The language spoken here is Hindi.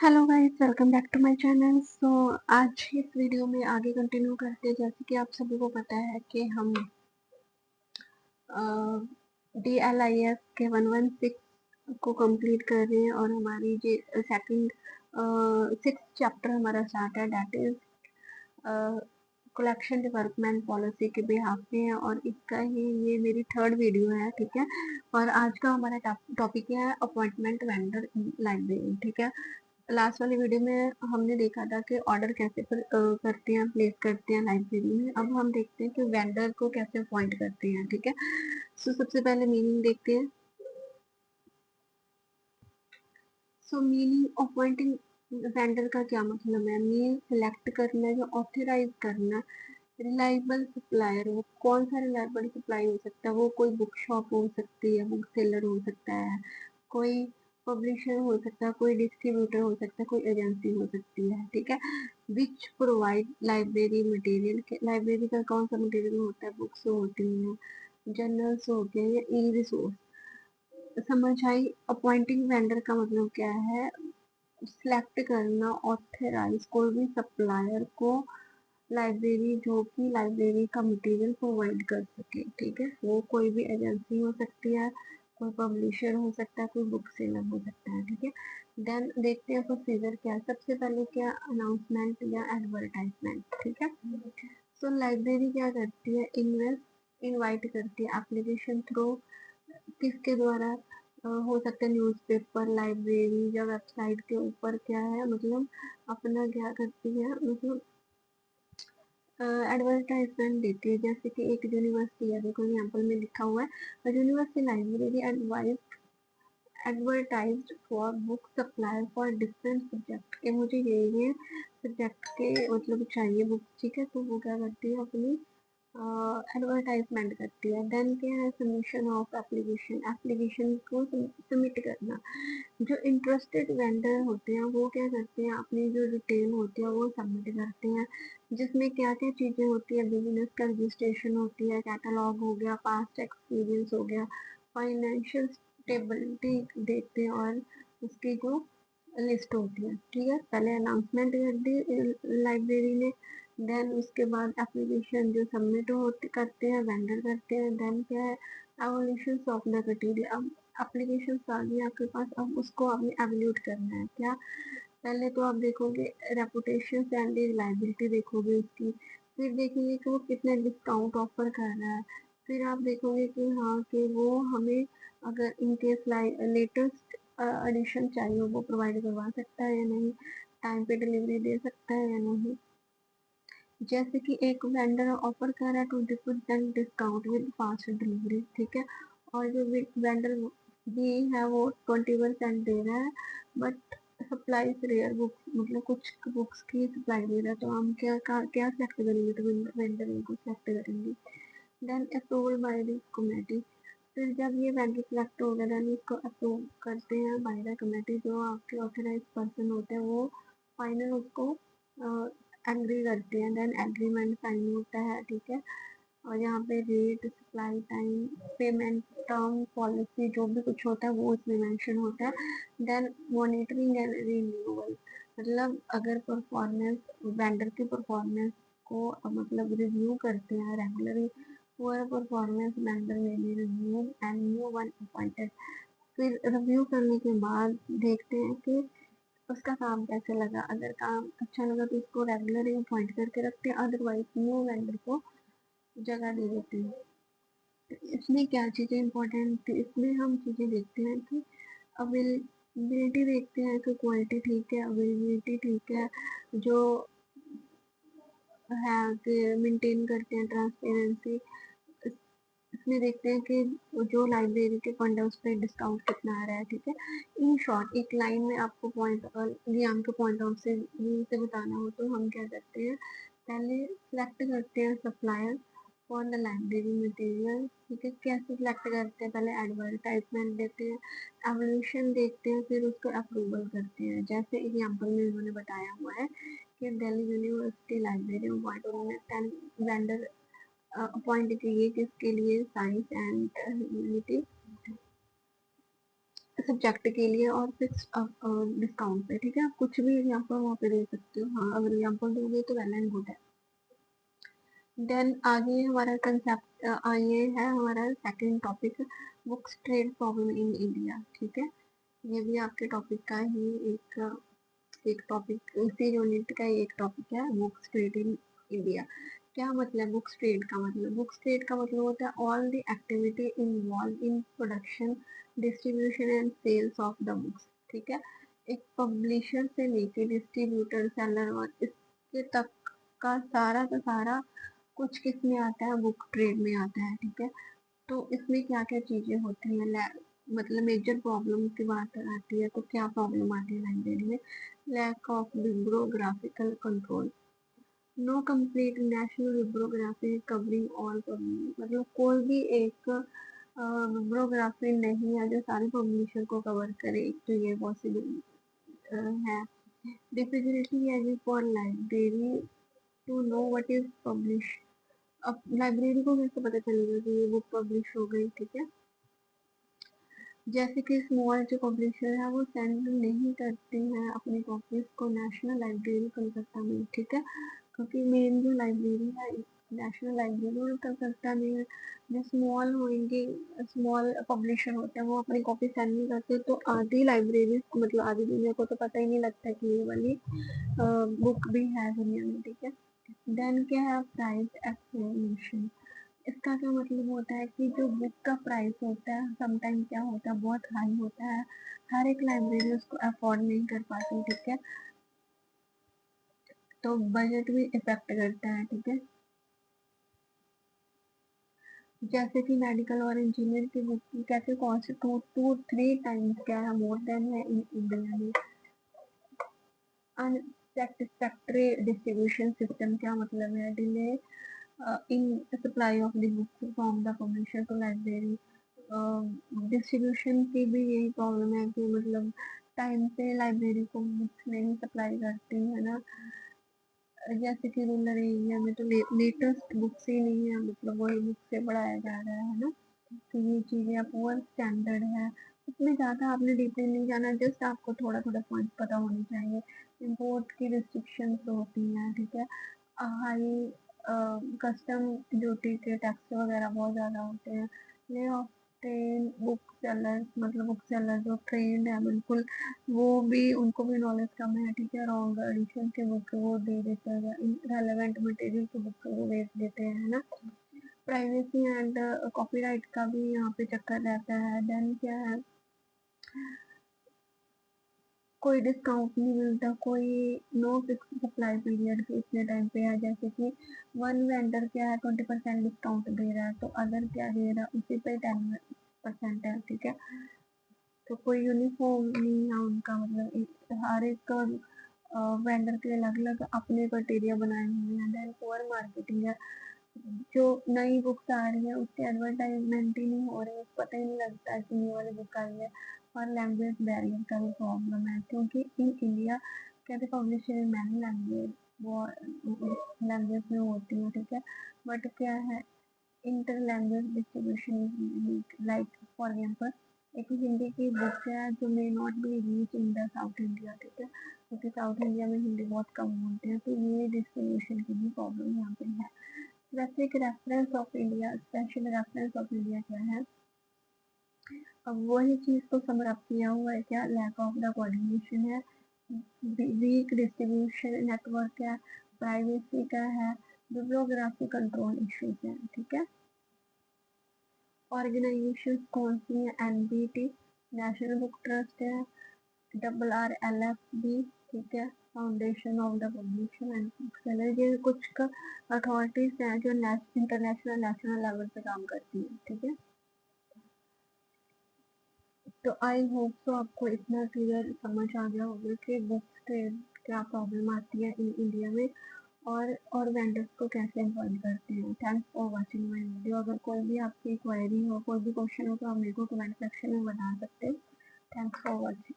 Hello guys, welcome back to my channel. आज इस वीडियो में आगे कंटिन्यू करते हैं। जैसे कि आप सभी को पता है कि हम DLIS के 116 को कंप्लीट कर रहे हैं और हमारी जो सेकंड 6th चैप्टर हमारा स्टार्ट है, that is collection development policy के बिहाफ में है और इसका ही ये मेरी थर्ड वीडियो है। ठीक है, और आज का हमारा टॉपिक है अपॉइंटमेंट वेंडर लाइब्रेरी। ठीक है, लास्ट वाली वीडियो में हमने देखा था कि ऑर्डर कैसे करते हैं, प्लेस करते हैं लाइब्रेरी में। अब हम देखते हैं कि वेंडर को कैसे अपॉइंट करते हैं। ठीक है, सबसे पहले मीनिंग देखते हैं। मीनिंग अपॉइंटिंग वेंडर का क्या मतलब है? मीन सिलेक्ट करना या ऑथराइज करना रिलायबल सप्लायर। वो कौन सा रिलायबल सप्लाई हो सकता है? वो कोई बुक शॉप हो सकती है, बुक सेलर हो सकता है, कोई पब्लिशर हो सकता है, कोई डिस्ट्रीब्यूटर हो सकता है, कोई एजेंसी हो सकती है। ठीक है, which provide library material. Library का कौन सा मटेरियल होता है? बुक्स होती हैं, जर्नल्स हो गए या ई रिसोर्स। समझ आई? अपॉइंटिंग वेंडर का मतलब क्या है? सिलेक्ट करना, ऑथराइज कोई भी सप्लायर को लाइब्रेरी जो कि लाइब्रेरी का मटेरियल प्रोवाइड कर सके। ठीक है, वो कोई भी एजेंसी हो सकती है, कोई पब्लिशर हो सकता है, कोई बुक सेलर हो सकता है। ठीक है, देन देखते हैं प्रोसीजर क्या है। सबसे पहले क्या, अनाउंसमेंट या एडवर्टाइजमेंट। ठीक है, लाइब्रेरी क्या करती है? इनवाइट करती है एप्लीकेशन थ्रू। किसके द्वारा? हो सकता है न्यूज़पेपर, लाइब्रेरी या वेबसाइट के ऊपर। क्या है मतलब, अपना क्या करती है, मतलब एडवर्टाइजमेंट देती है। जैसे कि एक यूनिवर्सिटी है, देखो एग्जाम्पल में लिखा हुआ है, university library advertised for book supply for different subject के। मुझे ये सब्जेक्ट के मतलब चाहिए बुक्स। ठीक है, तो वो क्या करती है, अपनी एडवर्टाइजमेंट करती है। देन क्या है, सबमिशन ऑफ एप्लीकेशन। एप्लीकेशन को सबमिट करना। जो इंटरेस्टेड वेंडर होते हैं वो क्या करते हैं, अपनी जो डिटेल होती है वो सबमिट करते हैं, जिसमें क्या क्या चीजें होती है। बिजनेस का रजिस्ट्रेशन होती है, कैटलॉग हो गया, पास्ट एक्सपीरियंस हो गया, फाइनेंशियल स्टेबिलिटी देखते हैं और उसकी जो लिस्ट होती है। ठीक है, पहले अनाउंसमेंट कर दी लाइब्रेरी ने, देन उसके बाद एप्लीकेशन जो सबमिट होते करते हैं, वेंडर करते हैं। देन क्या है, एवोल्यूशन ऑफ द क्राइटेरिया। अब एप्लीकेशन आ गई आपके पास, अब उसको आपने एवोल्यूट करना है। क्या, पहले तो आप देखोगे रेपुटेशन एंड रिलायबिलिटी देखोगे उसकी, फिर देखेंगे कि वो कितने डिस्काउंट ऑफर कर रहा है, फिर आप देखोगे कि हाँ कि वो हमें अगर इनकेस लेटेस्ट एडिशन चाहिए वो प्रोवाइड करवा सकता है या नहीं, टाइम पे डिलीवरी दे सकता है या नहीं। जैसे कि एक वेंडर ऑफर कर रहा है 20% डिस्काउंट विद फास्ट डिलीवरी। ठीक है, और जो वेंडर भी है वो 20% दे रहा है, बट सप्लाई रेयर बुक्स, मतलब कुछ बुक्स की सप्लाई दे रहा है। तो हम क्या सेलेक्ट करेंगे? तो वेंडर इनको सेलेक्ट करेंगे। Then approval by the committee. फिर जब ये वेंडर सेलेक्ट हो गया, देन इसको अप्रूव करते हैं बाय द कमेटी। जो आपके ऑथराइज पर्सन होते हैं वो फाइनल उसको एग्री करते हैं। देन एग्रीमेंट साइन होता है। ठीक है, और यहाँ पे rate, supply time, payment term, policy जो भी कुछ होता है वो उसमें मेंशन होता है। देन मॉनिटरिंग एंड रिन्यूअल, मतलब अगर परफॉर्मेंस, वेंडर की परफॉर्मेंस को मतलब रिव्यू करते हैं रेगुलरली। पूरा परफॉर्मेंस वेंडर में भी review and new one appointed. फिर रिव्यू करने के बाद देखते हैं कि उसका काम कैसे लगा। अगर काम अच्छा लगा तो उसको रेगुलर अपॉइंट करके रखते हैं, अदरवाइज न्यू वेंडर को जगह दे देते हैं। इसमें क्या चीज़ें इंपॉर्टेंट थी, इसमें हम चीज़ें देखते हैं कि अवेलेबिलिटी देखते हैं कि क्वालिटी ठीक है, अवेलेबिलिटी ठीक है, जो है कि मेंटेन करते हैं ट्रांसपेरेंसी। इसमें देखते हैं कि जो लाइब्रेरी के फंड है उस पर डिस्काउंट कितना आ रहा है। ठीक है, इन शॉर्ट एक लाइन में आपको पॉइंट एग्जाम के पॉइंट आउट से बताना हो तो हम क्या करते हैं, पहले सिलेक्ट करते हैं supplier for the library material. ठीक है, कैसे सिलेक्ट करते हैं? पहले एडवर्टाइजमेंट देते हैं, एवोल्यूशन देखते हैं, फिर उसको अप्रूवल करते हैं। जैसे एग्जाम्पल में उन्होंने बताया हुआ है कि दिल्ली यूनिवर्सिटी लाइब्रेरी में उन्होंने 10 वेंडर अपॉइंट किए, किसके लिए? साइंस एंड ह्यूमैनिटी सब्जेक्ट के लिए और फिक्स डिस्काउंट पे, ठीक है। आप कुछ भी एग्जाम्पल वहाँ पे दे सकते हो, हाँ अगर एग्जाम्पल दोगे तो वेल एंड गुड है। देन आगे हमारा कंसेप्ट आगे है हमारा second topic, books trade problem in India, ठीक है। ये भी आपके टॉपिक का ही एक टॉपिक, इसी यूनिट का ही एक टॉपिक है, बुक्स ट्रेड इन इंडिया। क्या मतलब बुक्स ट्रेड का मतलब? बुक्स ट्रेड का मतलब होता है all the activity involve in production, distribution and sales of the books, ठीक है। एक पब्लिशर से लेके डिस्ट्रीब्यूटर, सेलर और इसके तक का सारा का सारा कुछ किस में आता है? बुक ट्रेड में आता है, ठीक है। तो इसमें क्या क्या चीजें होती हैं, मतलब मेजर प्रॉब्लम की बात आती है तो क्या प्रॉब्लम आती है लाइब्रेरी में? Lack of bibliographical control, no complete national bibliography covering all public, मतलब कोई भी एक बिब्लियोग्राफी नहीं है जो सारे पब्लिशर को कवर करे, एक तो ये पॉसिबल है। डिफिकल्टी है for library to know what is publish, अब लाइब्रेरी को कैसे पता चलेगा कि ये बुक पब्लिश हो गई, ठीक है। जैसे कि स्मॉल जो पब्लिशर है वो सेंड नहीं करते हैं अपनी कॉपीज को नेशनल लाइब्रेरी कलकत्ता में, ठीक है। क्योंकि मेन जो लाइब्रेरी है नेशनल लाइब्रेरी और कलकत्ता में, जो स्मॉल होंगे, स्मॉल पब्लिशर होते हैं वो अपनी कॉपी सेंड नहीं करते, तो आधी लाइब्रेरी मतलब आधी दुनिया को तो पता ही नहीं लगता कि ये वाली बुक भी है दुनिया में, ठीक है। देन क्या है प्राइस एक्सप्लेनेशन, इसका क्या मतलब होता है कि जो बुक का प्राइस होता है समटाइम क्या होता है बहुत हाई होता है, हर एक लाइब्रेरी उसको अफोर्ड नहीं कर पाती, ठीक है। तो बजट भी इफेक्ट करता है, ठीक है। जैसे कि मेडिकल और इंजीनियर की बुक की कैसे कॉस्ट 2 to 3 times क्या है मोर देन है इन इंडिया में। अनसेटिस्फैक्ट्री डिस्ट्रीब्यूशन सिस्टम क्या मतलब है? Delay in supply of the books from the publisher to library, distribution की भी यही प्रॉब्लम है कि मतलब टाइम पे लाइब्रेरी को बुक्स नहीं सप्लाई करती है ना। जैसे कि रूरल एरिया में तो लेटेस्ट बुक्स ही नहीं है, मतलब वही बुक से पढ़ाया जा रहा है ना। तो ये चीज़ें पुअर स्टैंडर्ड है, इसमें ज़्यादा आपने डीपली नहीं जाना, जस्ट आपको थोड़ा थोड़ा पॉइंट पता होने चाहिए। इम्पोर्ट की रिस्ट्रिक्शंस होती हैं, ठीक है। हाई कस्टम ड्यूटी के टैक्स वगैरह बहुत ज़्यादा होते हैं। Lay off train book seller, मतलब बुक सेलर जो ट्रेंड है बिल्कुल, वो भी उनको भी नॉलेज कम है, ठीक है। रॉन्ग एडिशन के बुक वो दे देते हैं, रेलेवेंट मटेरियल के बुक वो बेच देते हैं, है ना। प्राइवेसी एंड कॉपीराइट का भी यहाँ पे चक्कर रहता है। देन क्या है, कोई डिस्काउंट नहीं मिलता, कोई नो फिक्स सप्लाई पीरियड के इतने टाइम पे है, जैसे कि वन वेंडर क्या है 20% डिस्काउंट दे रहा है तो अदर क्या दे रहा है उसी पे 10% है, ठीक है। तो कोई यूनिफॉर्म नहीं है उनका, मतलब हर एक वेंडर के अलग अलग अपने क्राइटेरिया बनाए हुए हैं। देन पुअर मार्केटिंग है, जो नई बुक्स आ रही है उसके एडवर्टाइजमेंट ही नहीं हो रही, पता ही नहीं लगता है कि ये वाली बुक आई है। और लैंग्वेज बैरियर का भी प्रॉब्लम है, क्योंकि इन इंडिया कहते पब्लिशर इन मैनी लैंग्वेज, वो लैंग्वेज में होती है, ठीक है। बट क्या है inter language distribution, like for example एक हिंदी की बुक है जो may not be reach in the south India, ठीक है, क्योंकि साउथ इंडिया में हिंदी बहुत कम बोलते हैं, तो ये डिस्ट्रीब्यूशन की भी प्रॉब्लम यहाँ पे है। Specific reference of India, special reference of India क्या है? अब वही चीज को समरअप किया हुआ है, क्या लैक ऑफ द कोऑर्डिनेशन है, वीक डिस्ट्रीब्यूशन नेटवर्क है, प्राइवेसी का है, बिब्लियोग्राफी कंट्रोल इश्यूज है, ठीक है। ऑर्गेनाइजेशन कौन सी है? एनबीटी, नेशनल बुक ट्रस्ट है, RRLFB, ठीक है, foundation of the publisher and book seller, ये कुछ का अथॉरिटीज हैं जो इंटरनेशनल नेशनल लेवल पे काम करती है, ठीक है। तो आई होप तो आपको इतना क्लियर समझ आ गया होगा कि बुक्स ट्रेड क्या प्रॉब्लम आती है इन इंडिया में, और वेंडर्स को कैसे इन्वॉल्व करते हैं। Thanks for watching my video. अगर कोई भी आपकी क्वेरी हो, कोई भी क्वेश्चन हो तो आप मेरे को कमेंट सेक्शन में बता सकते हैं। Thanks for watching.